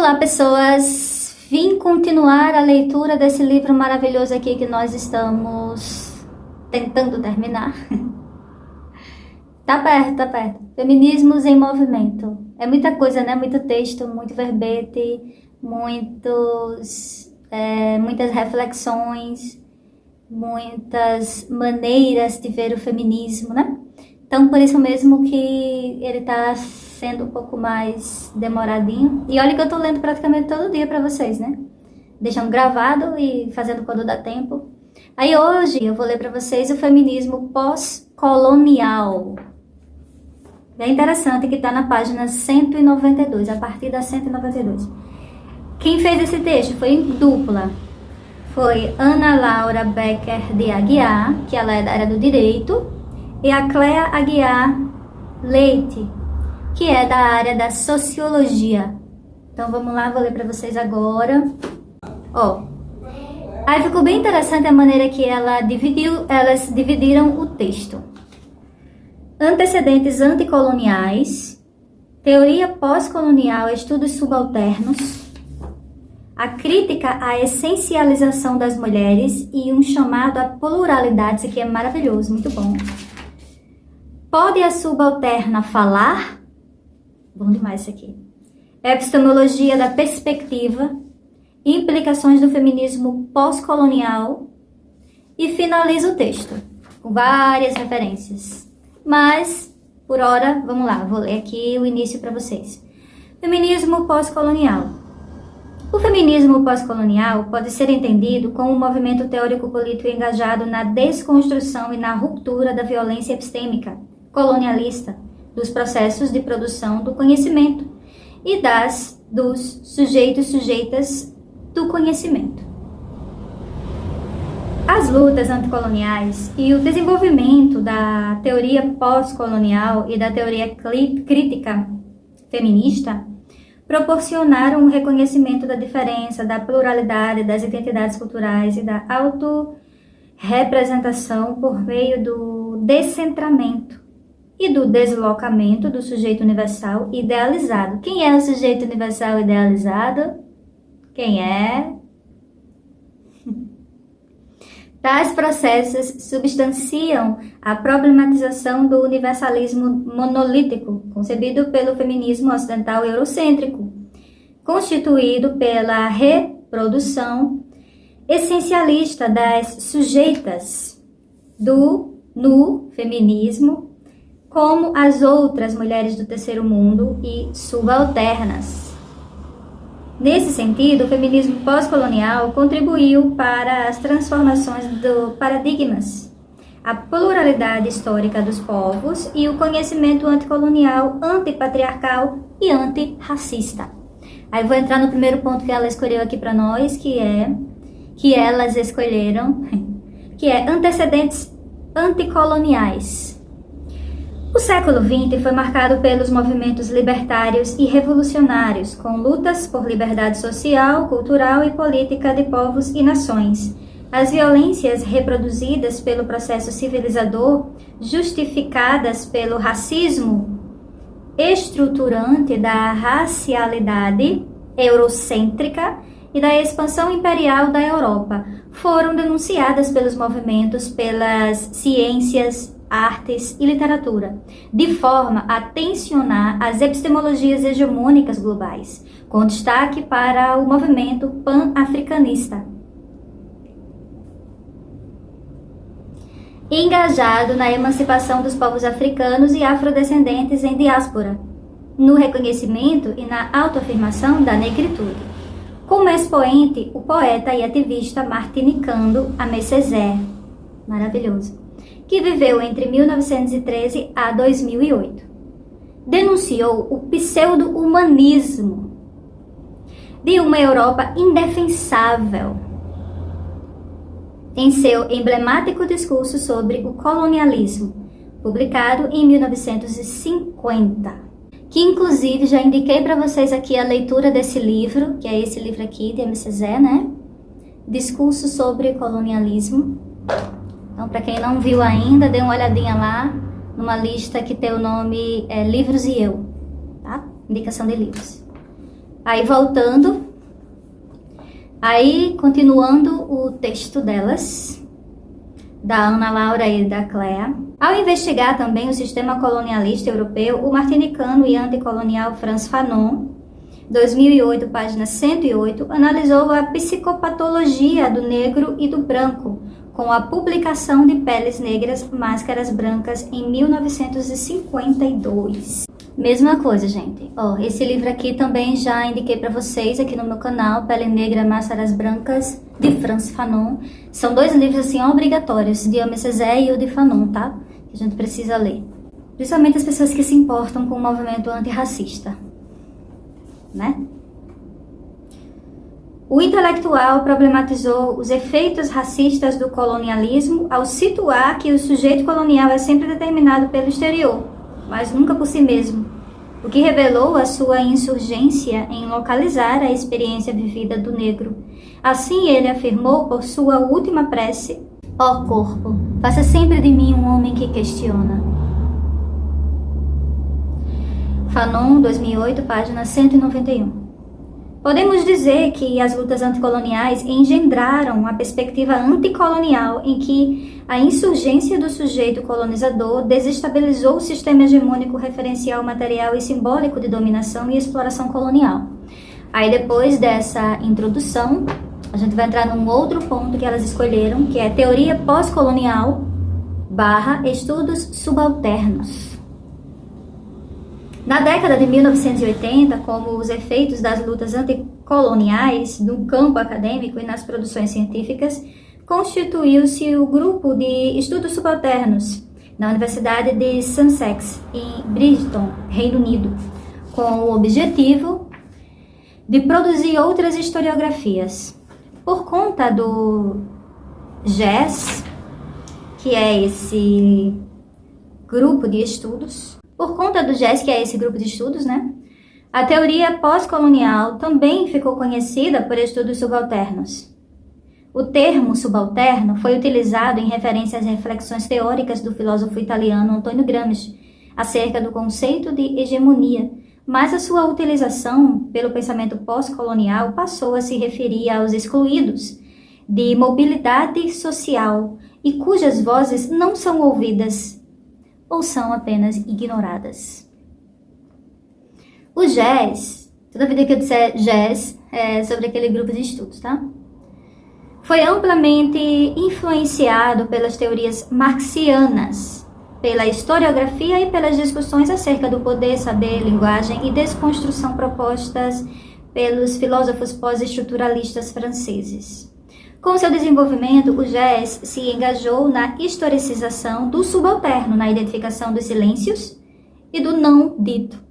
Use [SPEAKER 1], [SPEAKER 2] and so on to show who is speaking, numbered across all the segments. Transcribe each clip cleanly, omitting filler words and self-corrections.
[SPEAKER 1] Olá, pessoas! Vim continuar a leitura desse livro maravilhoso aqui que nós estamos tentando terminar. Tá perto. Feminismos em Movimento. É muita coisa, né? Muito texto, muito verbete, muitas reflexões, muitas maneiras de ver o feminismo, né? Então, por isso mesmo que ele tá sendo um pouco mais demoradinho. E olha que eu tô lendo praticamente todo dia pra vocês, né? Deixando gravado e fazendo quando dá tempo. Aí hoje eu vou ler pra vocês o feminismo pós-colonial. Bem interessante, que tá na página 192, a partir da 192. Quem fez esse texto foi em dupla. Foi Ana Laura Becker de Aguiar, que ela é da área do direito, e a Cléa Aguiar Leite, que é da área da sociologia. Então vamos lá, vou ler para vocês agora. Aí ficou bem interessante a maneira que elas dividiram o texto. Antecedentes anticoloniais, teoria pós-colonial, estudos subalternos, a crítica à essencialização das mulheres e um chamado à pluralidade. Isso aqui é maravilhoso, muito bom. Pode a subalterna falar? Bom demais isso aqui. Epistemologia da perspectiva, implicações do feminismo pós-colonial e finaliza o texto com várias referências. Mas, por hora, vamos lá, vou ler aqui o início para vocês. Feminismo pós-colonial. O feminismo pós-colonial pode ser entendido como um movimento teórico-político engajado na desconstrução e na ruptura da violência epistêmica colonialista, dos processos de produção do conhecimento e dos sujeitas do conhecimento. As lutas anticoloniais e o desenvolvimento da teoria pós-colonial e da teoria crítica feminista proporcionaram o reconhecimento da diferença, da pluralidade das identidades culturais e da autorrepresentação por meio do descentramento e do deslocamento do sujeito universal idealizado. Quem é o sujeito universal idealizado? Quem é? Tais processos substanciam a problematização do universalismo monolítico, concebido pelo feminismo ocidental eurocêntrico, constituído pela reprodução essencialista das sujeitas no feminismo, como as outras mulheres do terceiro mundo e subalternas. Nesse sentido, o feminismo pós-colonial contribuiu para as transformações do paradigmas, a pluralidade histórica dos povos e o conhecimento anticolonial, antipatriarcal e antirracista. Aí vou entrar no primeiro ponto que ela escolheu aqui para nós, que elas escolheram, que é antecedentes anticoloniais. O século XX foi marcado pelos movimentos libertários e revolucionários, com lutas por liberdade social, cultural e política de povos e nações. As violências reproduzidas pelo processo civilizador, justificadas pelo racismo estruturante da racialidade eurocêntrica e da expansão imperial da Europa, foram denunciadas pelos movimentos, pelas ciências, artes e literatura, de forma a tensionar as epistemologias hegemônicas globais, com destaque para o movimento pan-africanista, engajado na emancipação dos povos africanos e afrodescendentes em diáspora, no reconhecimento e na autoafirmação da negritude. Como expoente, o poeta e ativista martinicano Aimé Césaire, maravilhoso, que viveu entre 1913 a 2008. Denunciou o pseudo-humanismo de uma Europa indefensável em seu emblemático discurso sobre o colonialismo, publicado em 1950, que inclusive já indiquei para vocês aqui a leitura desse livro, que é esse livro aqui de Aimé Césaire, né? Discurso sobre colonialismo. Então, para quem não viu ainda, dê uma olhadinha lá numa lista que tem o nome Livros e Eu, tá? Indicação de livros. Aí voltando, aí continuando o texto delas, da Ana Laura e da Clea. Ao investigar também o sistema colonialista europeu, o martinicano e anticolonial Frantz Fanon, 2008, página 108, analisou a psicopatologia do negro e do branco, com a publicação de Peles Negras, Máscaras Brancas, em 1952. Mesma coisa, gente. Esse livro aqui também já indiquei para vocês aqui no meu canal, Pele Negra, Máscaras Brancas, de Frantz Fanon. São dois livros, assim, obrigatórios, de Aimé Césaire e o de Fanon, tá? Que a gente precisa ler. Principalmente as pessoas que se importam com o movimento antirracista, né? O intelectual problematizou os efeitos racistas do colonialismo ao situar que o sujeito colonial é sempre determinado pelo exterior, mas nunca por si mesmo, o que revelou a sua insurgência em localizar a experiência vivida do negro. Assim ele afirmou por sua última prece: ó corpo, faça sempre de mim um homem que questiona. Fanon, 2008, página 191. Podemos dizer que as lutas anticoloniais engendraram a perspectiva anticolonial em que a insurgência do sujeito colonizador desestabilizou o sistema hegemônico referencial material e simbólico de dominação e exploração colonial. Aí depois dessa introdução, a gente vai entrar num outro ponto que elas escolheram, que é teoria pós-colonial / estudos subalternos. Na década de 1980, como os efeitos das lutas anticoloniais no campo acadêmico e nas produções científicas, constituiu-se o grupo de estudos subalternos na Universidade de Sussex, em Brighton, Reino Unido, com o objetivo de produzir outras historiografias. Por conta do GES, que é esse grupo de estudos, né? A teoria pós-colonial também ficou conhecida por estudos subalternos. O termo subalterno foi utilizado em referência às reflexões teóricas do filósofo italiano Antonio Gramsci acerca do conceito de hegemonia, mas a sua utilização pelo pensamento pós-colonial passou a se referir aos excluídos de mobilidade social e cujas vozes não são ouvidas ou são apenas ignoradas. O GES, toda vida que eu disser GES, é sobre aquele grupo de estudos, tá? Foi amplamente influenciado pelas teorias marxianas, pela historiografia e pelas discussões acerca do poder, saber, linguagem e desconstrução propostas pelos filósofos pós-estruturalistas franceses. Com seu desenvolvimento, o GES se engajou na historicização do subalterno, na identificação dos silêncios e do não dito,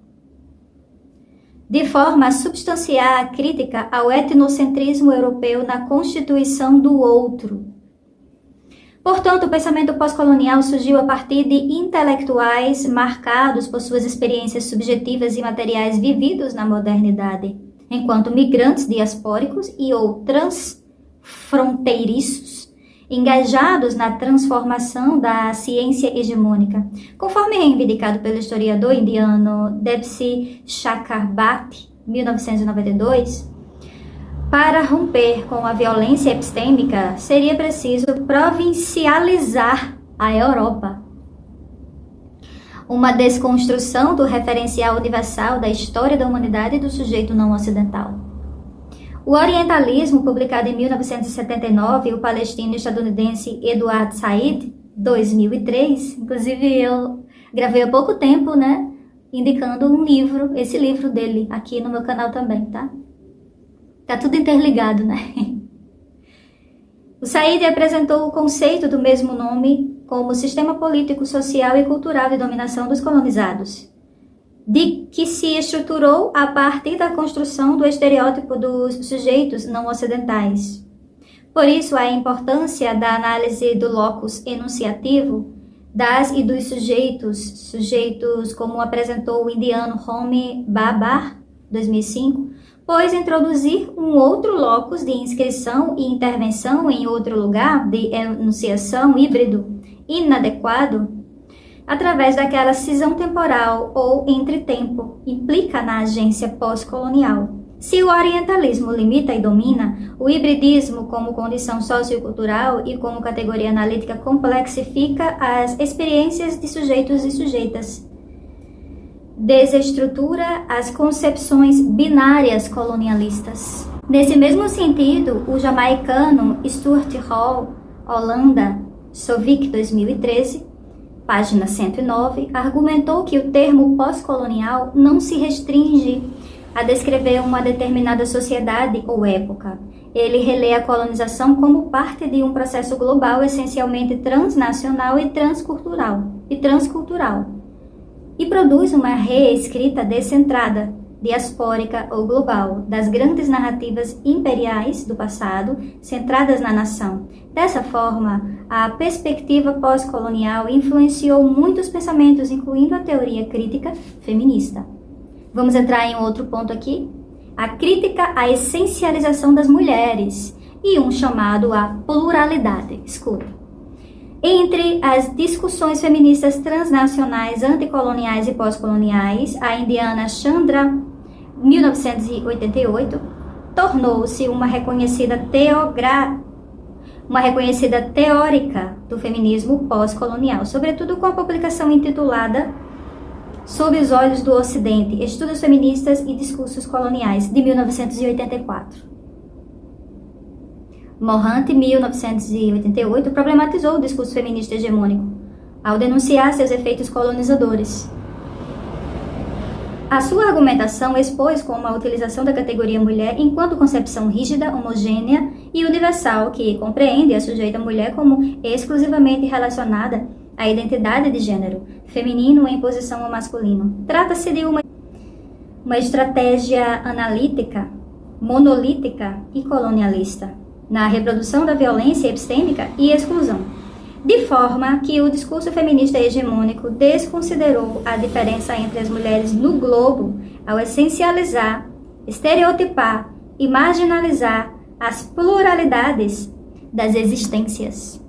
[SPEAKER 1] de forma a substanciar a crítica ao etnocentrismo europeu na constituição do outro. Portanto, o pensamento pós-colonial surgiu a partir de intelectuais marcados por suas experiências subjetivas e materiais vividos na modernidade, enquanto migrantes diaspóricos e ou transfronteiriços, engajados na transformação da ciência hegemônica, conforme reivindicado pelo historiador indiano Debsi Chakrabarty, 1992, para romper com a violência epistêmica, seria preciso provincializar a Europa. Uma desconstrução do referencial universal da história da humanidade e do sujeito não ocidental. O orientalismo, publicado em 1979, o palestino-estadunidense Eduard Said, 2003, inclusive eu gravei há pouco tempo, né, indicando um livro, esse livro dele, aqui no meu canal também, tá? Tá tudo interligado, né? O Said apresentou o conceito do mesmo nome como sistema político, social e cultural de dominação dos colonizados, de que se estruturou a partir da construção do estereótipo dos sujeitos não ocidentais. Por isso, a importância da análise do locus enunciativo das e dos sujeitos como apresentou o indiano Homi Bhabha, 2005, pois introduzir um outro locus de inscrição e intervenção em outro lugar de enunciação híbrido inadequado, através daquela cisão temporal ou entretempo, implica na agência pós-colonial, Se o orientalismo limita e domina, o hibridismo como condição sociocultural e como categoria analítica complexifica as experiências de sujeitos e sujeitas, desestrutura as concepções binárias colonialistas. Nesse mesmo sentido, o jamaicano Stuart Hall, Holanda, Sovic 2013, página 109, argumentou que o termo pós-colonial não se restringe a descrever uma determinada sociedade ou época. Ele relê a colonização como parte de um processo global essencialmente transnacional e transcultural, e produz uma reescrita descentrada, diaspórica ou global, das grandes narrativas imperiais do passado, centradas na nação. Dessa forma, a perspectiva pós-colonial influenciou muitos pensamentos, incluindo a teoria crítica feminista. Vamos entrar em outro ponto aqui. A crítica à essencialização das mulheres e um chamado à pluralidade. Escuta. Entre as discussões feministas transnacionais, anticoloniais e pós-coloniais, a indiana Chandra, 1988, tornou-se uma reconhecida teórica do feminismo pós-colonial, sobretudo com a publicação intitulada Sob os Olhos do Ocidente, Estudos Feministas e Discursos Coloniais, de 1984. Mohanty, 1988, problematizou o discurso feminista hegemônico, ao denunciar seus efeitos colonizadores. A sua argumentação expôs como a utilização da categoria mulher enquanto concepção rígida, homogênea e universal que compreende a sujeita mulher como exclusivamente relacionada à identidade de gênero, feminino em posição ao masculino. Trata-se de uma estratégia analítica, monolítica e colonialista na reprodução da violência epistêmica e exclusão, de forma que o discurso feminista hegemônico desconsiderou a diferença entre as mulheres no globo ao essencializar, estereotipar e marginalizar as pluralidades das existências.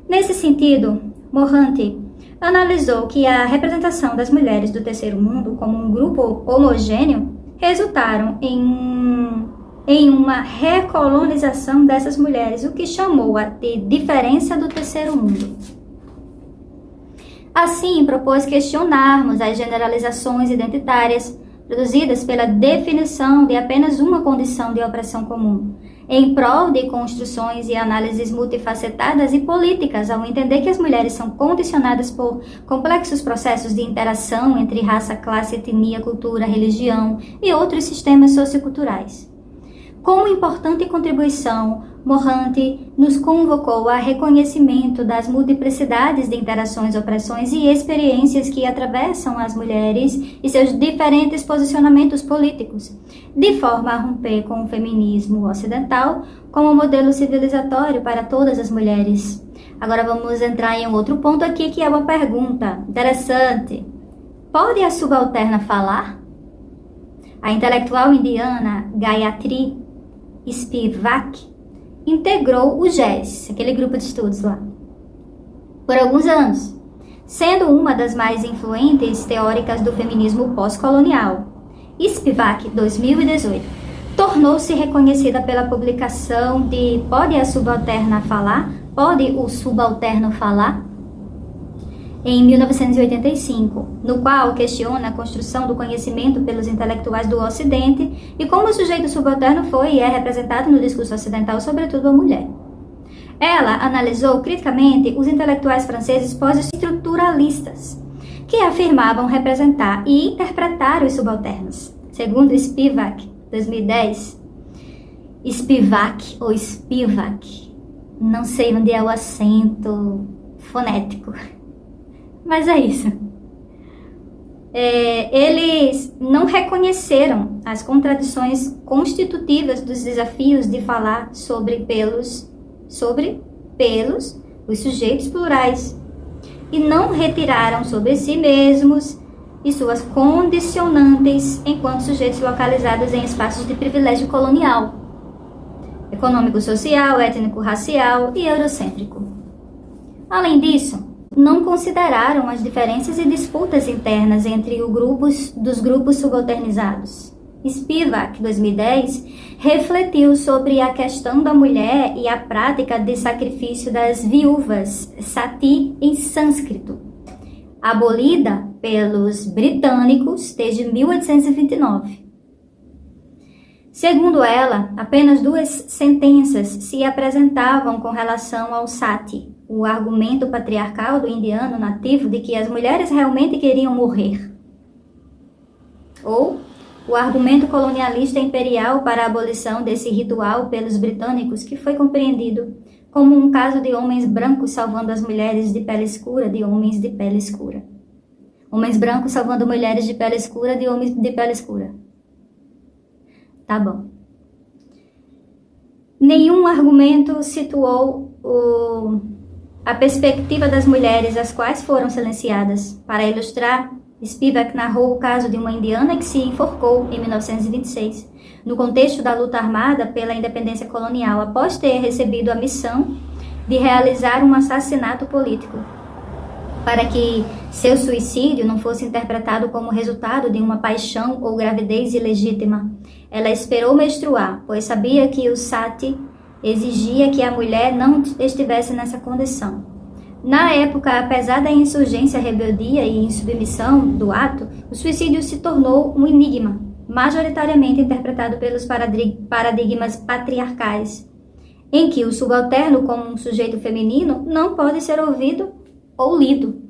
[SPEAKER 1] Nesse sentido, Mohanty analisou que a representação das mulheres do terceiro mundo como um grupo homogêneo resultaram em uma recolonização dessas mulheres, o que chamou-a de diferença do terceiro mundo. Assim, propôs questionarmos as generalizações identitárias produzidas pela definição de apenas uma condição de opressão comum, em prol de construções e análises multifacetadas e políticas, ao entender que as mulheres são condicionadas por complexos processos de interação entre raça, classe, etnia, cultura, religião e outros sistemas socioculturais. Como importante contribuição, Mohanty nos convocou a reconhecimento das multiplicidades de interações, opressões e experiências que atravessam as mulheres e seus diferentes posicionamentos políticos, de forma a romper com o feminismo ocidental como modelo civilizatório para todas as mulheres. Agora vamos entrar em um outro ponto aqui, que é uma pergunta interessante. Pode a subalterna falar? A intelectual indiana Gayatri Spivak integrou o GES, aquele grupo de estudos lá, por alguns anos, sendo uma das mais influentes teóricas do feminismo pós-colonial. Spivak, 2018, tornou-se reconhecida pela publicação de Pode a Subalterna Falar? Pode o Subalterno Falar? Em 1985, no qual questiona a construção do conhecimento pelos intelectuais do Ocidente e como o sujeito subalterno foi e é representado no discurso ocidental, sobretudo a mulher. Ela analisou criticamente os intelectuais franceses pós-estruturalistas, que afirmavam representar e interpretar os subalternos. Segundo Spivak, 2010, Spivak ou Spivak, não sei onde é o acento fonético, mas é isso. Eles não reconheceram as contradições constitutivas dos desafios de falar sobre pelos, os sujeitos plurais, e não retiraram sobre si mesmos e suas condicionantes enquanto sujeitos localizados em espaços de privilégio colonial, econômico-social, étnico-racial e eurocêntrico. Além disso, não consideraram as diferenças e disputas internas entre os grupos subalternizados. Spivak, 2010, refletiu sobre a questão da mulher e a prática de sacrifício das viúvas, sati em sânscrito, abolida pelos britânicos desde 1829. Segundo ela, apenas 2 sentenças se apresentavam com relação ao sati, o argumento patriarcal do indiano nativo de que as mulheres realmente queriam morrer, ou o argumento colonialista imperial para a abolição desse ritual pelos britânicos, que foi compreendido como um caso de homens brancos salvando as mulheres de pele escura de homens de pele escura. Homens brancos salvando mulheres de pele escura de homens de pele escura. Tá bom. Nenhum argumento situou a perspectiva das mulheres, as quais foram silenciadas. Para ilustrar, Spivak narrou o caso de uma indiana que se enforcou em 1926, no contexto da luta armada pela independência colonial, após ter recebido a missão de realizar um assassinato político. Para que seu suicídio não fosse interpretado como resultado de uma paixão ou gravidez ilegítima, ela esperou menstruar, pois sabia que o sati exigia que a mulher não estivesse nessa condição. Na época, apesar da insurgência, rebeldia e insubmissão do ato, o suicídio se tornou um enigma, majoritariamente interpretado pelos paradigmas patriarcais, em que o subalterno, como um sujeito feminino, não pode ser ouvido ou lido.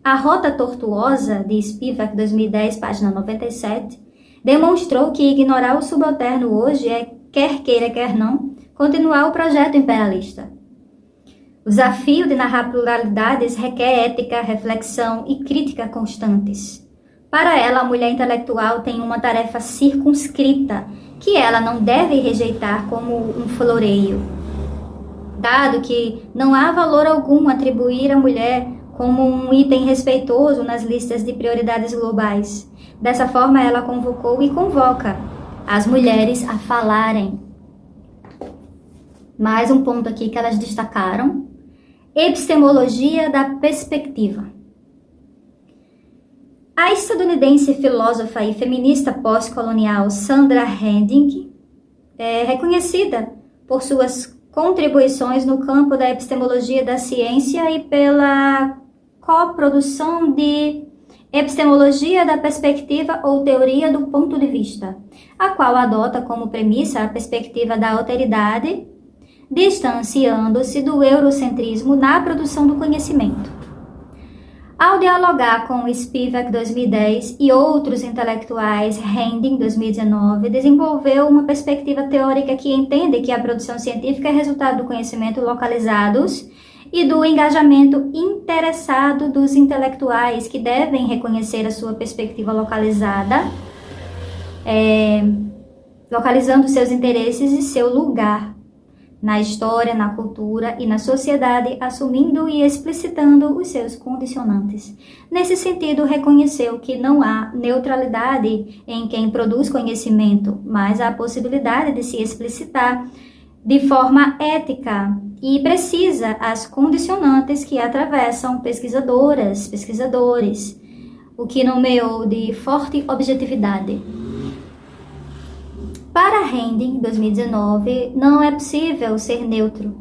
[SPEAKER 1] A Rota Tortuosa, de Spivak, 2010, página 97, demonstrou que ignorar o subalterno hoje é, quer queira, quer não, continuar o projeto imperialista. O desafio de narrar pluralidades requer ética, reflexão e crítica constantes. Para ela, a mulher intelectual tem uma tarefa circunscrita, que ela não deve rejeitar como um floreio, dado que não há valor algum atribuir a mulher como um item respeitoso nas listas de prioridades globais. Dessa forma, ela convocou e convoca as mulheres a falarem. Mais um ponto aqui que elas destacaram: epistemologia da perspectiva. A estadunidense filósofa e feminista pós-colonial Sandra Harding é reconhecida por suas contribuições no campo da epistemologia da ciência e pela coprodução de epistemologia da perspectiva ou teoria do ponto de vista, a qual adota como premissa a perspectiva da alteridade, distanciando-se do eurocentrismo na produção do conhecimento. Ao dialogar com Spivak, 2010, e outros intelectuais, Harding, 2019, desenvolveu uma perspectiva teórica que entende que a produção científica é resultado do conhecimento localizados e do engajamento interessado dos intelectuais, que devem reconhecer a sua perspectiva localizada, localizando seus interesses e seu lugar na história, na cultura e na sociedade, assumindo e explicitando os seus condicionantes. Nesse sentido, reconheceu que não há neutralidade em quem produz conhecimento, mas há a possibilidade de se explicitar de forma ética e precisa as condicionantes que atravessam pesquisadoras, pesquisadores, o que nomeou de forte objetividade. Para Harding, 2019, não é possível ser neutro,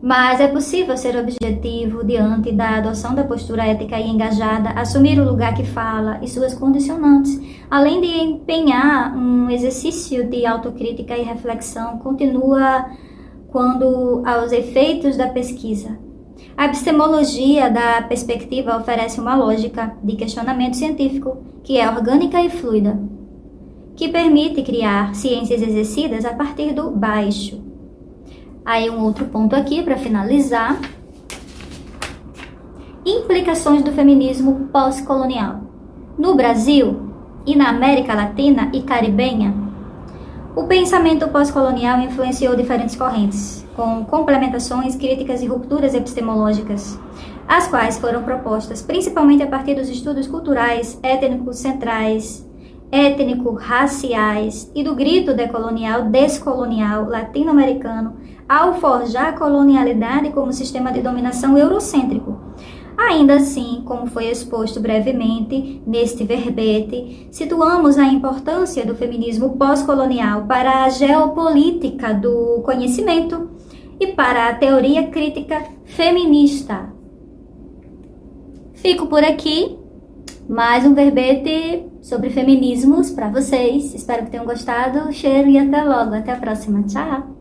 [SPEAKER 1] mas é possível ser objetivo diante da adoção da postura ética e engajada, assumir o lugar que fala e suas condicionantes, além de empenhar um exercício de autocrítica e reflexão contínua quando aos efeitos da pesquisa. A epistemologia da perspectiva oferece uma lógica de questionamento científico que é orgânica e fluida, que permite criar ciências exercidas a partir do baixo. Aí um outro ponto aqui para finalizar: implicações do feminismo pós-colonial. No Brasil e na América Latina e Caribenha, o pensamento pós-colonial influenciou diferentes correntes, com complementações, críticas e rupturas epistemológicas, as quais foram propostas principalmente a partir dos estudos culturais, étnicos centrais, étnico-raciais e do grito decolonial, descolonial, latino-americano, ao forjar a colonialidade como sistema de dominação eurocêntrico. Ainda assim, como foi exposto brevemente neste verbete, situamos a importância do feminismo pós-colonial para a geopolítica do conhecimento e para a teoria crítica feminista. Fico por aqui, mais um verbete sobre feminismos para vocês. Espero que tenham gostado. Cheiro e até logo. Até a próxima. Tchau!